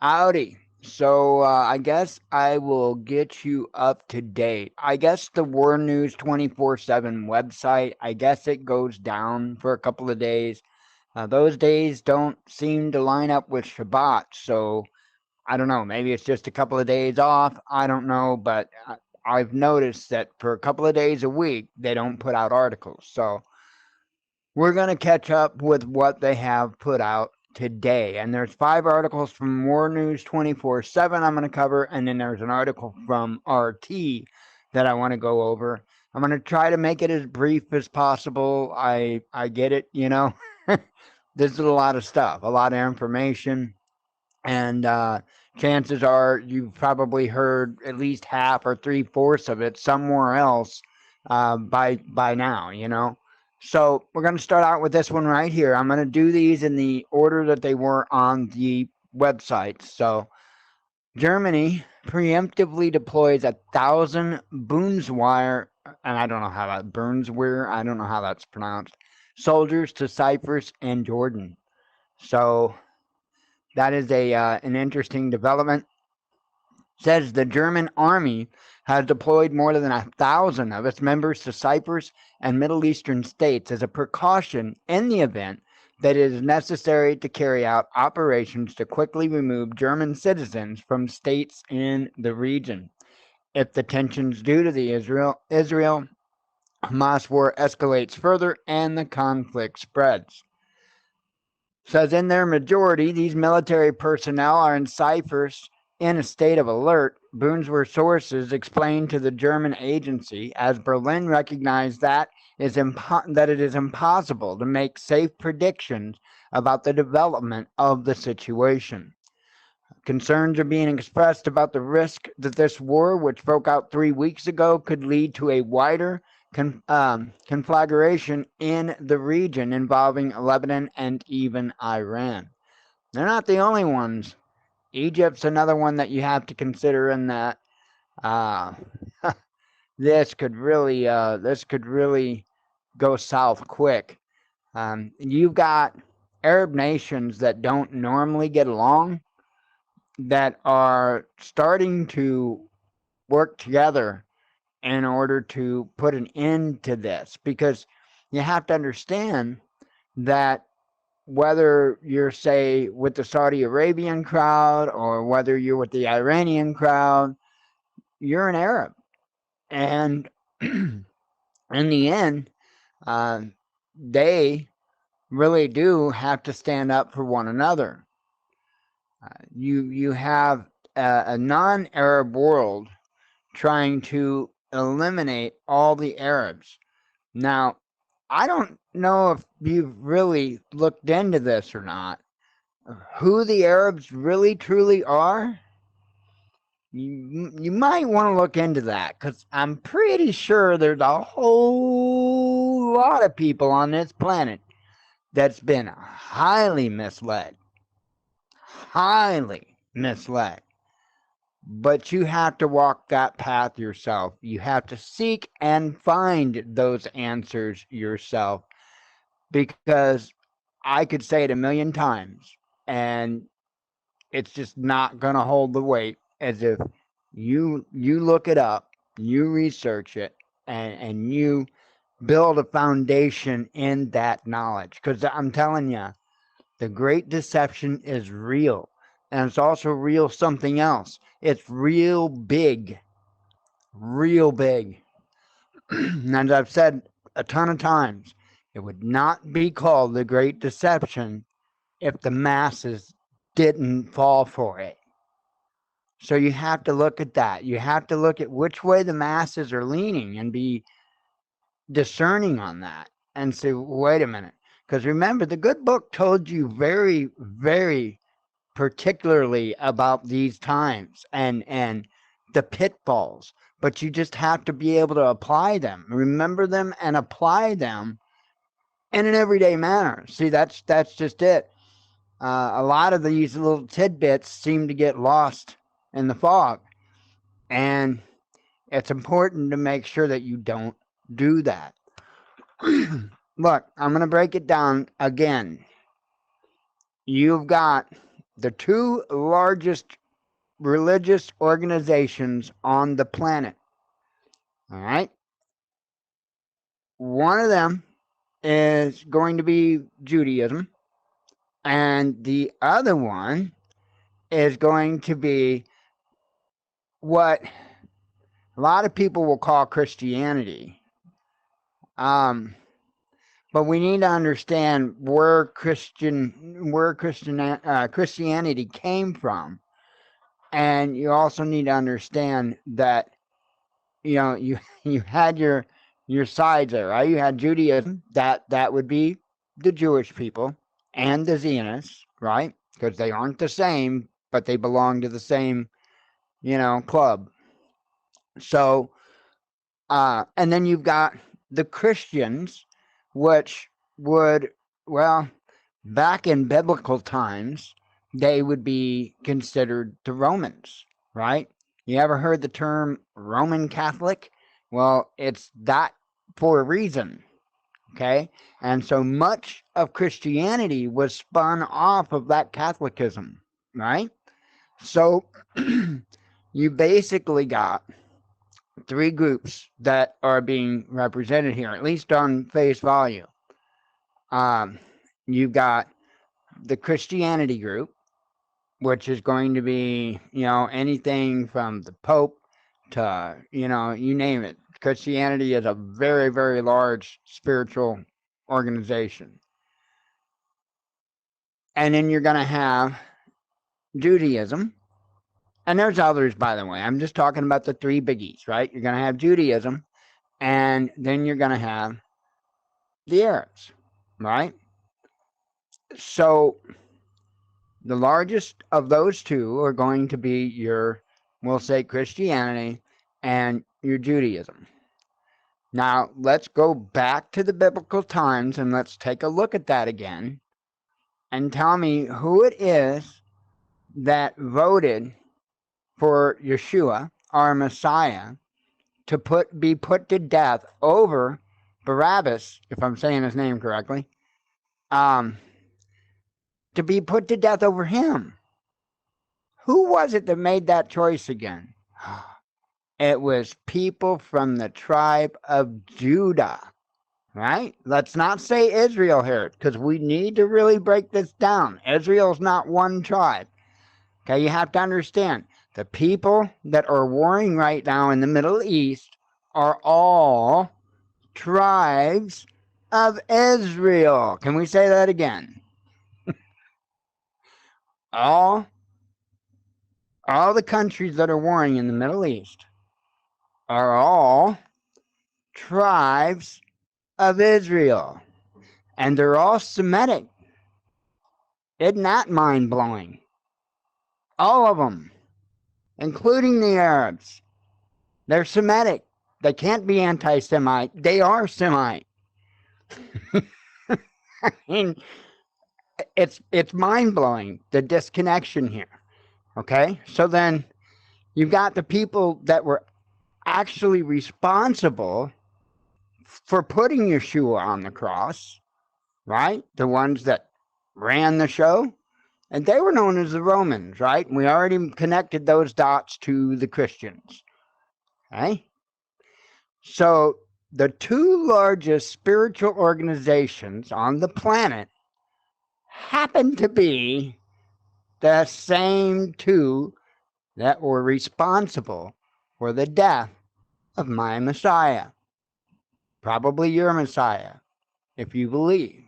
Howdy. So I guess I will get you up to date. I guess the War News 24/7 website, I guess it goes down for a couple of days. Those days don't seem to line up with Shabbat, so I don't know. Maybe it's just a couple of days off. I don't know, but I've noticed that for a couple of days a week, they don't put out articles. So we're going to catch up with what they have put out today. And there's 5 articles from War News 24/7 I'm going to cover, and then there's an article from RT that I want to go over. I'm going to try to make it as brief as possible. I get it, you know. This is a lot of stuff, a lot of information, and chances are you've probably heard at least half or 3/4 of it somewhere else by now, you know. So we're going to start out with this one right here. I'm going to do these in the order that they were on the website. So Germany preemptively deploys 1,000 Bundeswehr, and I don't know how that Bundeswehr, I don't know how that's pronounced, soldiers to Cyprus and Jordan. So that is an interesting development. Says the German army has deployed more than 1,000 of its members to Cyprus and Middle Eastern states as a precaution in the event that it is necessary to carry out operations to quickly remove German citizens from states in the region. If the tensions due to the Israel-Hamas war escalates further and the conflict spreads. Says in their majority, these military personnel are in Cyprus in a state of alert. Bundeswehr sources explained to the German agency, as Berlin recognized that it is impossible to make safe predictions about the development of the situation. Concerns are being expressed about the risk that this war, which broke out 3 weeks ago, could lead to a wider conflagration in the region involving Lebanon and even Iran. They're not the only ones. Egypt's another one that you have to consider in that. Uh, this could really go south quick. You've got Arab nations that don't normally get along that are starting to work together in order to put an end to this, because you have to understand that whether you're, say, with the Saudi Arabian crowd or whether you're with the Iranian crowd, you're an Arab. And in the end, uh, they really do have to stand up for one another. You have a non-Arab world trying to eliminate all the Arabs. Now, I don't know if you've really looked into this or not. Who the Arabs really truly are? You might want to look into that, because I'm pretty sure there's a whole lot of people on this planet that's been highly misled. Highly misled. But you have to walk that path yourself. You have to seek and find those answers yourself, because I could say it a million times and it's just not going to hold the weight as if you look it up, you research it, and you build a foundation in that knowledge. Because I'm telling you, the great deception is real. And it's also real something else. It's real big. Real big. And as I've said a ton of times, it would not be called the Great Deception if the masses didn't fall for it. So you have to look at that. You have to look at which way the masses are leaning and be discerning on that and say, wait a minute. Because remember, the good book told you very, very particularly about these times and the pitfalls. But you just have to be able to apply them, remember them, and apply them in an everyday manner. See, that's just it. A lot of these little tidbits seem to get lost in the fog, and it's important to make sure that you don't do that. Look, I'm going to break it down again. You've got the two largest religious organizations on the planet. All right. One of them is going to be Judaism, and the other one is going to be what a lot of people will call Christianity. But we need to understand where Christianity came from, and you also need to understand that you had your sides there, right? You had Judaism, that would be the Jewish people, and the Zionists, right? Because they aren't the same, but they belong to the same club. So and then you've got the Christians, which would, well, back in biblical times, they would be considered the Romans, right? You ever heard the term Roman Catholic? Well, it's that for a reason, okay? And so much of Christianity was spun off of that Catholicism, right? So you basically got three groups that are being represented here, at least on face value. You've got the Christianity group, which is going to be, anything from the Pope to, you name it. Christianity is a very, very large spiritual organization. And then you're going to have Judaism. And there's others, by the way. I'm just talking about the three biggies, right? You're going to have Judaism, and then you're going to have the Arabs, right? So the largest of those two are going to be we'll say, Christianity and your Judaism. Now, let's go back to the biblical times and let's take a look at that again and tell me who it is that voted for Yeshua, our Messiah, to be put to death over Barabbas, if I'm saying his name correctly, to be put to death over him. Who was it that made that choice again? It was people from the tribe of Judah, right? Let's not say Israel here, because we need to really break this down. Israel's not one tribe. Okay, you have to understand, the people that are warring right now in the Middle East are all tribes of Israel. Can we say that again? all the countries that are warring in the Middle East are all tribes of Israel. And they're all Semitic. Isn't that mind-blowing? All of them, including the Arabs. They're Semitic. They can't be anti-Semite. They are Semite. I mean, it's mind-blowing, the disconnection here. Okay? So then you've got the people that were actually responsible for putting Yeshua on the cross, right? The ones that ran the show. And they were known as the Romans, right? And we already connected those dots to the Christians. Okay? So the two largest spiritual organizations on the planet happen to be the same two that were responsible for the death of my Messiah. Probably your Messiah, if you believe.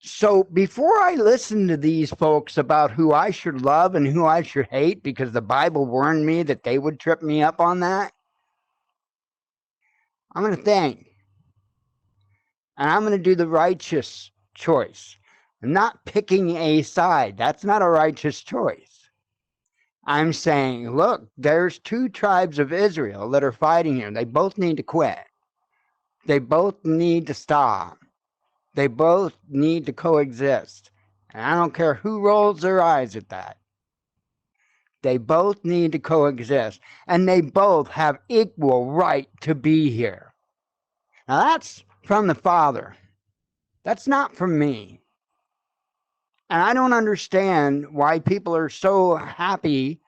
So before I listen to these folks about who I should love and who I should hate, because the Bible warned me that they would trip me up on that, I'm going to think. And I'm going to do the righteous choice. I'm not picking a side. That's not a righteous choice. I'm saying, look, there's two tribes of Israel that are fighting here. They both need to quit. They both need to stop. They both need to coexist. And I don't care who rolls their eyes at that. They both need to coexist. And they both have equal right to be here. Now that's from the Father. That's not from me. And I don't understand why people are so happy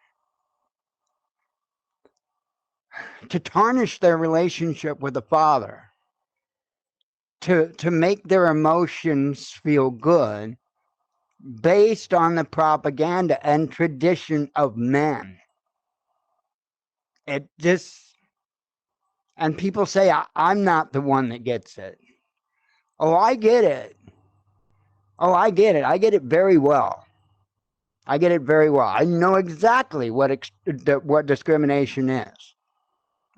to tarnish their relationship with the Father, to make their emotions feel good based on the propaganda and tradition of men. It just, and people say, I'm not the one that gets it. Oh, I get it. Oh, I get it. I get it very well. I get it very well. I know exactly what discrimination is.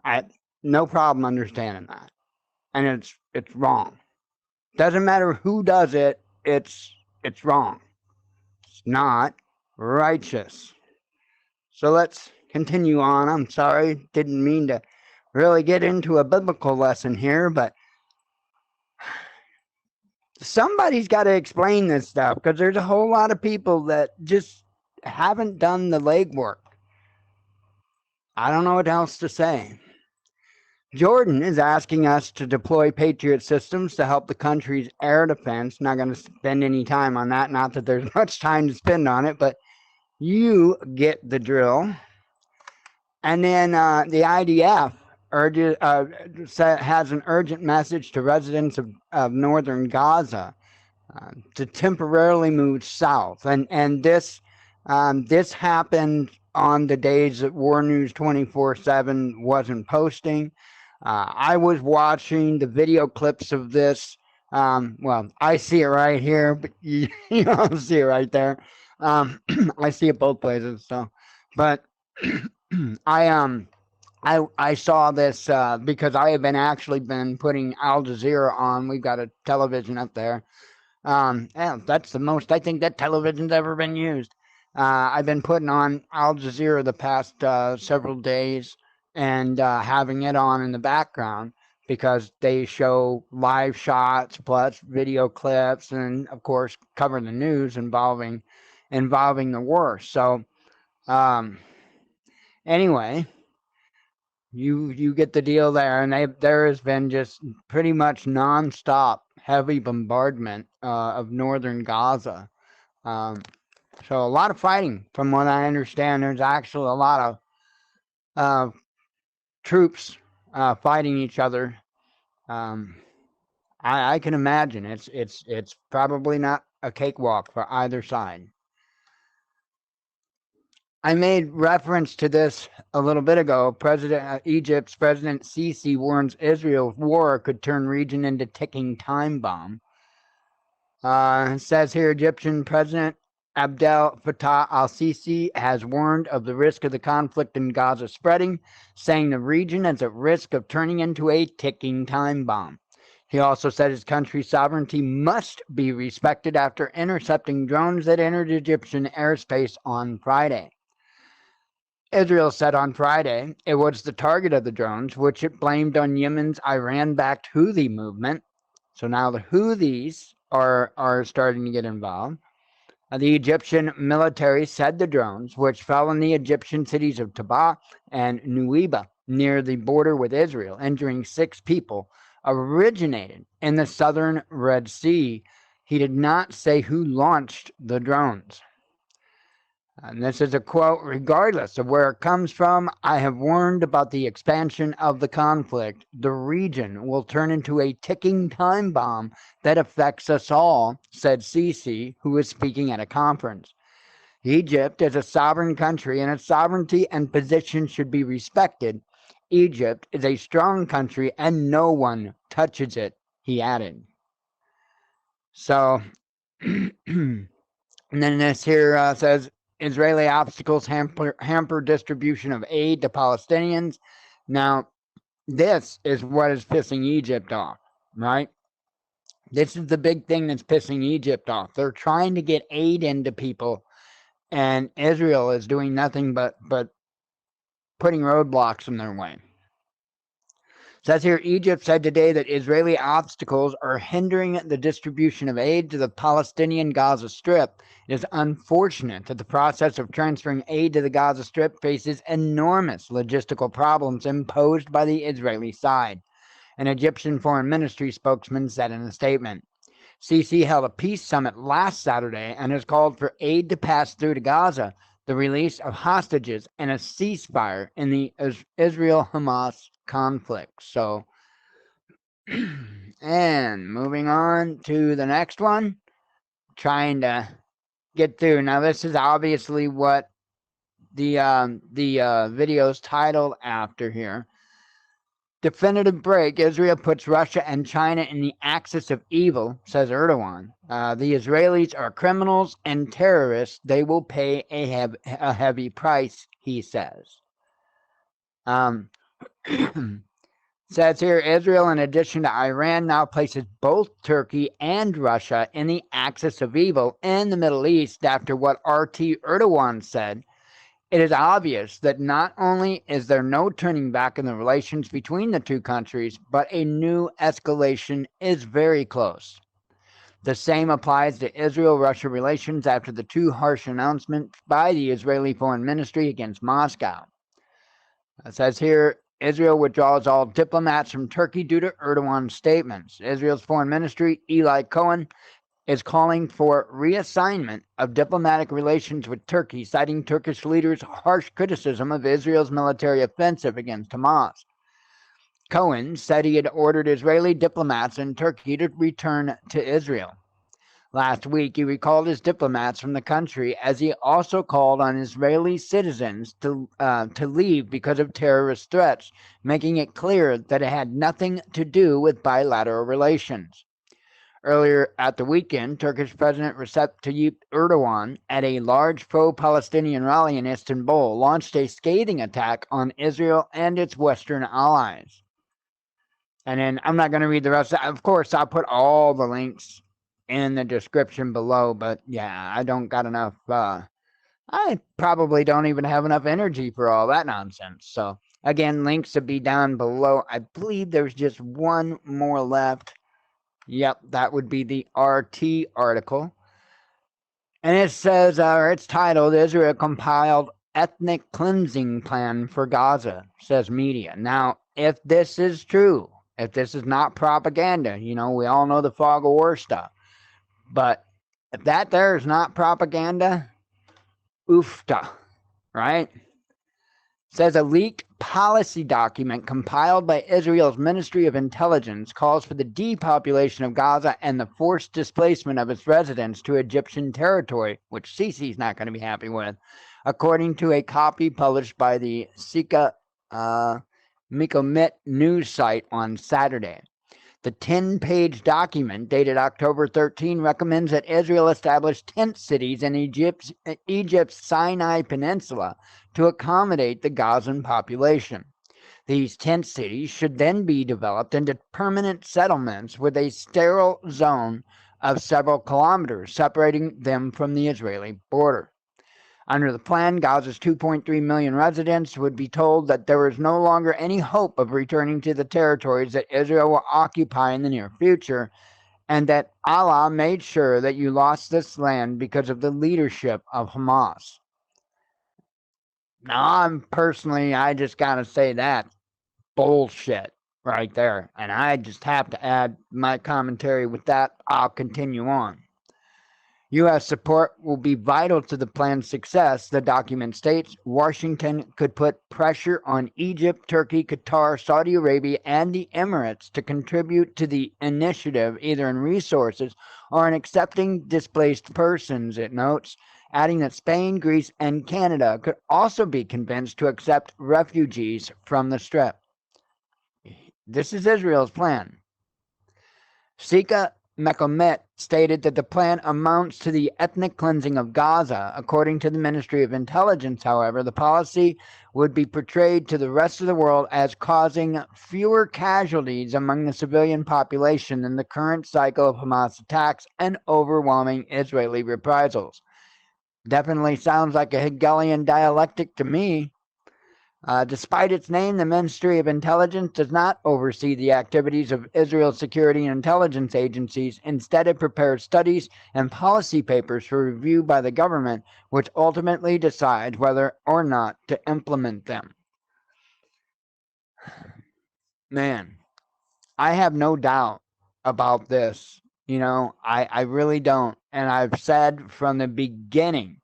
I no problem understanding that, and it's wrong. Doesn't matter who does it. It's wrong. It's not righteous. So let's continue on. I'm sorry, didn't mean to really get into a biblical lesson here, but somebody's got to explain this stuff because there's a whole lot of people that just haven't done the legwork. I don't know what else to say. Jordan is asking us to deploy Patriot systems to help the country's air defense. Not going to spend any time on that. Not that there's much time to spend on it, but you get the drill. And then the IDF has an urgent message to residents of northern Gaza to temporarily move south. And this happened on the days that War News 24/7 wasn't posting. I was watching the video clips of this. Well, I see it right here, but you don't see it right there. I see it both places. So, but I saw this because I have been putting Al Jazeera on. We've got a television up there. Yeah, that's the most I think that television's ever been used. I've been putting on Al Jazeera the past several days and having it on in the background because they show live shots plus video clips and of course cover the news involving the war. So um, anyway, you get the deal there, and there has been just pretty much nonstop heavy bombardment of northern Gaza. Um, so a lot of fighting, from what I understand. There's actually a lot of uh, troops fighting each other. Um, I can imagine it's probably not a cakewalk for either side. I made reference to this a little bit ago. Egypt's President Sisi warns Israel's war could turn region into ticking time bomb. It says here Egyptian President Abdel Fattah al-Sisi has warned of the risk of the conflict in Gaza spreading, saying the region is at risk of turning into a ticking time bomb. He also said his country's sovereignty must be respected after intercepting drones that entered Egyptian airspace on Friday. Israel said on Friday it was the target of the drones, which it blamed on Yemen's Iran-backed Houthi movement. So now the Houthis are starting to get involved. The Egyptian military said the drones, which fell in the Egyptian cities of Taba and Nuiba near the border with Israel, injuring 6 people, originated in the southern Red Sea. He did not say who launched the drones. And this is a quote: regardless of where it comes from, I have warned about the expansion of the conflict. The region will turn into a ticking time bomb that affects us all, said Sisi, who was speaking at a conference. Egypt is a sovereign country, and its sovereignty and position should be respected. Egypt is a strong country, and no one touches it, he added. So, and then this here says, Israeli obstacles hamper distribution of aid to Palestinians. Now, this is what is pissing Egypt off, right? This is the big thing that's pissing Egypt off. They're trying to get aid into people, and Israel is doing nothing but putting roadblocks in their way. It says here, Egypt said today that Israeli obstacles are hindering the distribution of aid to the Palestinian Gaza Strip. It is unfortunate that the process of transferring aid to the Gaza Strip faces enormous logistical problems imposed by the Israeli side, an Egyptian foreign ministry spokesman said in a statement. Sisi held a peace summit last Saturday and has called for aid to pass through to Gaza, the release of hostages, and a ceasefire in the Israel-Hamas conflict. So, and moving on to the next one, trying to get through. Now, this is obviously what the video's titled after here. Definitive break. Israel puts Russia and China in the axis of evil, says Erdogan. The Israelis are criminals and terrorists. They will pay a heavy price, he says. Says here, Israel, in addition to Iran, now places both Turkey and Russia in the axis of evil in the Middle East after what RT Erdogan said. It is obvious that not only is there no turning back in the relations between the two countries, but a new escalation is very close. The same applies to Israel-Russia relations after the two harsh announcements by the Israeli Foreign Ministry against Moscow. It says here, Israel withdraws all diplomats from Turkey due to Erdogan's statements. Israel's Foreign Ministry, Eli Cohen, is calling for reassignment of diplomatic relations with Turkey, citing Turkish leaders' harsh criticism of Israel's military offensive against Hamas. Cohen said he had ordered Israeli diplomats in Turkey to return to Israel. Last week, he recalled his diplomats from the country, as he also called on Israeli citizens to leave because of terrorist threats, making it clear that it had nothing to do with bilateral relations. Earlier at the weekend, Turkish President Recep Tayyip Erdogan, at a large pro-Palestinian rally in Istanbul, launched a scathing attack on Israel and its Western allies. And then I'm not going to read the rest. Of course, I'll put all the links in the description below, but yeah, I don't got enough. I probably don't even have enough energy for all that nonsense. So, again, links to be down below. I believe there's just one more left. Yep, that would be the RT article. And it says, it's titled, Israel compiled ethnic cleansing plan for Gaza, says media. Now, if this is true, if this is not propaganda, we all know the fog of war stuff. But if that there is not propaganda, oofta, right? Says a leaked policy document compiled by Israel's Ministry of Intelligence calls for the depopulation of Gaza and the forced displacement of its residents to Egyptian territory, which Sisi is not going to be happy with, according to a copy published by the Sika Mikomit news site on Saturday. The 10-page document, dated October 13, recommends that Israel establish tent cities in Egypt's Sinai Peninsula to accommodate the Gazan population. These tent cities should then be developed into permanent settlements with a sterile zone of several kilometers separating them from the Israeli border. Under the plan, Gaza's 2.3 million residents would be told that there is no longer any hope of returning to the territories that Israel will occupy in the near future, and that Allah made sure that you lost this land because of the leadership of Hamas. Now, I just gotta say that bullshit right there, and I just have to add my commentary with that. I'll continue on. U.S. support will be vital to the plan's success, the document states. Washington could put pressure on Egypt, Turkey, Qatar, Saudi Arabia, and the Emirates to contribute to the initiative, either in resources or in accepting displaced persons, it notes, adding that Spain, Greece, and Canada could also be convinced to accept refugees from the Strip. This is Israel's plan. Sika Mekomet stated that the plan amounts to the ethnic cleansing of Gaza. According to the Ministry of Intelligence, however, the policy would be portrayed to the rest of the world as causing fewer casualties among the civilian population than the current cycle of Hamas attacks and overwhelming Israeli reprisals. Definitely sounds like a Hegelian dialectic to me. Despite its name, the Ministry of Intelligence does not oversee the activities of Israel's security and intelligence agencies. Instead, it prepares studies and policy papers for review by the government, which ultimately decides whether or not to implement them. Man, I have no doubt about this I really don't. And I've said from the beginning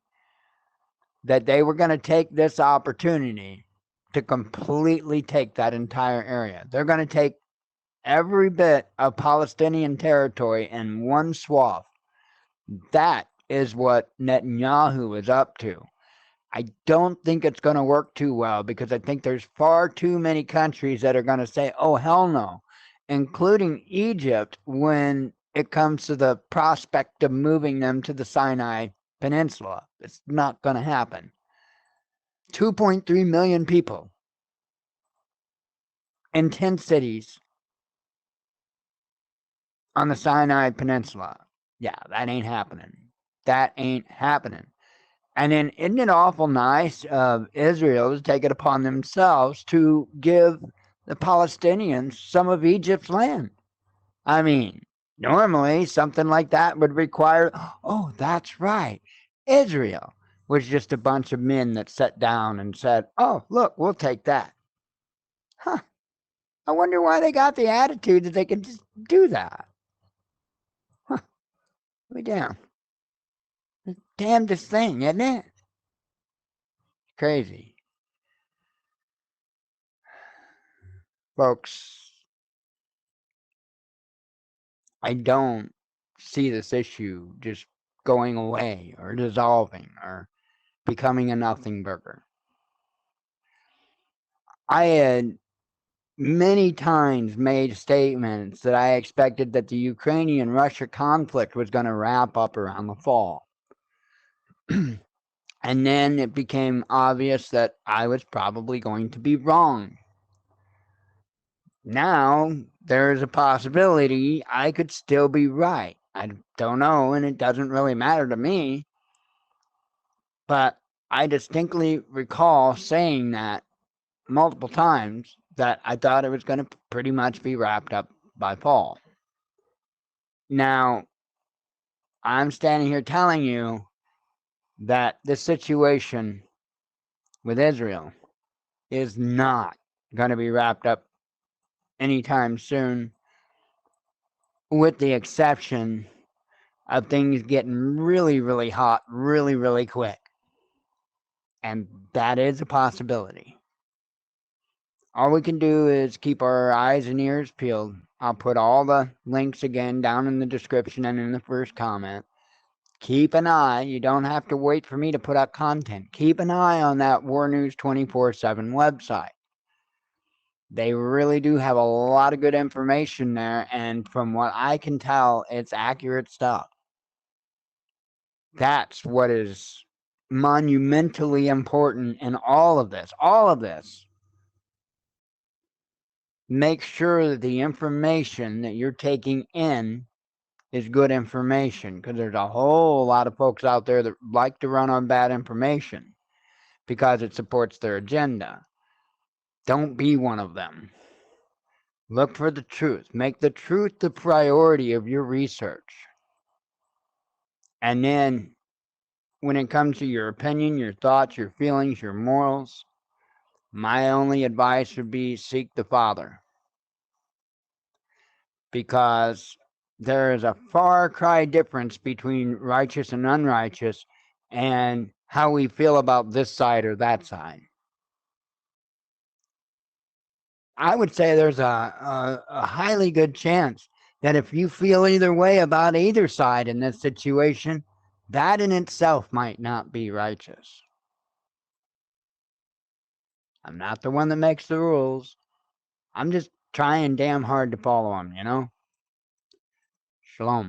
that they were going to take this opportunity to completely take that entire area. They're going to take every bit of Palestinian territory in one swath. That is what Netanyahu is up to. I don't think it's going to work too well because I think there's far too many countries that are going to say, oh, hell no, including Egypt when it comes to the prospect of moving them to the Sinai Peninsula. It's not going to happen. 2.3 million people in 10 cities on the Sinai Peninsula. Yeah, that ain't happening. That ain't happening. And then, isn't it awful nice of Israel to take it upon themselves to give the Palestinians some of Egypt's land? I mean, normally something like that would require, oh, that's right. Israel was just a bunch of men that sat down and said, oh, look, we'll take that. Huh. I wonder why they got the attitude that they can just do that. Huh. Way down. The damnedest thing, isn't it? Crazy. Folks, I don't see this issue just going away or dissolving or becoming a nothing burger. I had many times made statements that I expected that the Ukrainian Russia conflict was going to wrap up around the fall. And then it became obvious that I was probably going to be wrong. Now there's a possibility I could still be right. I don't know, and it doesn't really matter to me. But I distinctly recall saying that multiple times that I thought it was going to pretty much be wrapped up by fall. Now, I'm standing here telling you that this situation with Israel is not going to be wrapped up anytime soon, with the exception of things getting really, really hot, really, really quick. And that is a possibility. All we can do is keep our eyes and ears peeled. I'll put all the links again down in the description and in the first comment. Keep an eye. You don't have to wait for me to put out content. Keep an eye on that War News 24/7 website. They really do have a lot of good information there, and from what I can tell, it's accurate stuff. That's what is monumentally important in all of this. All of this. Make sure that the information that you're taking in is good information, because there's a whole lot of folks out there that like to run on bad information because it supports their agenda. Don't be one of them. Look for the truth. Make the truth the priority of your research. And then when it comes to your opinion, your thoughts, your feelings, your morals, my only advice would be seek the Father. Because there is a far cry difference between righteous and unrighteous and how we feel about this side or that side. I would say there's a highly good chance that if you feel either way about either side in this situation, that in itself might not be righteous. I'm not the one that makes the rules. I'm just trying damn hard to follow them, Shalom.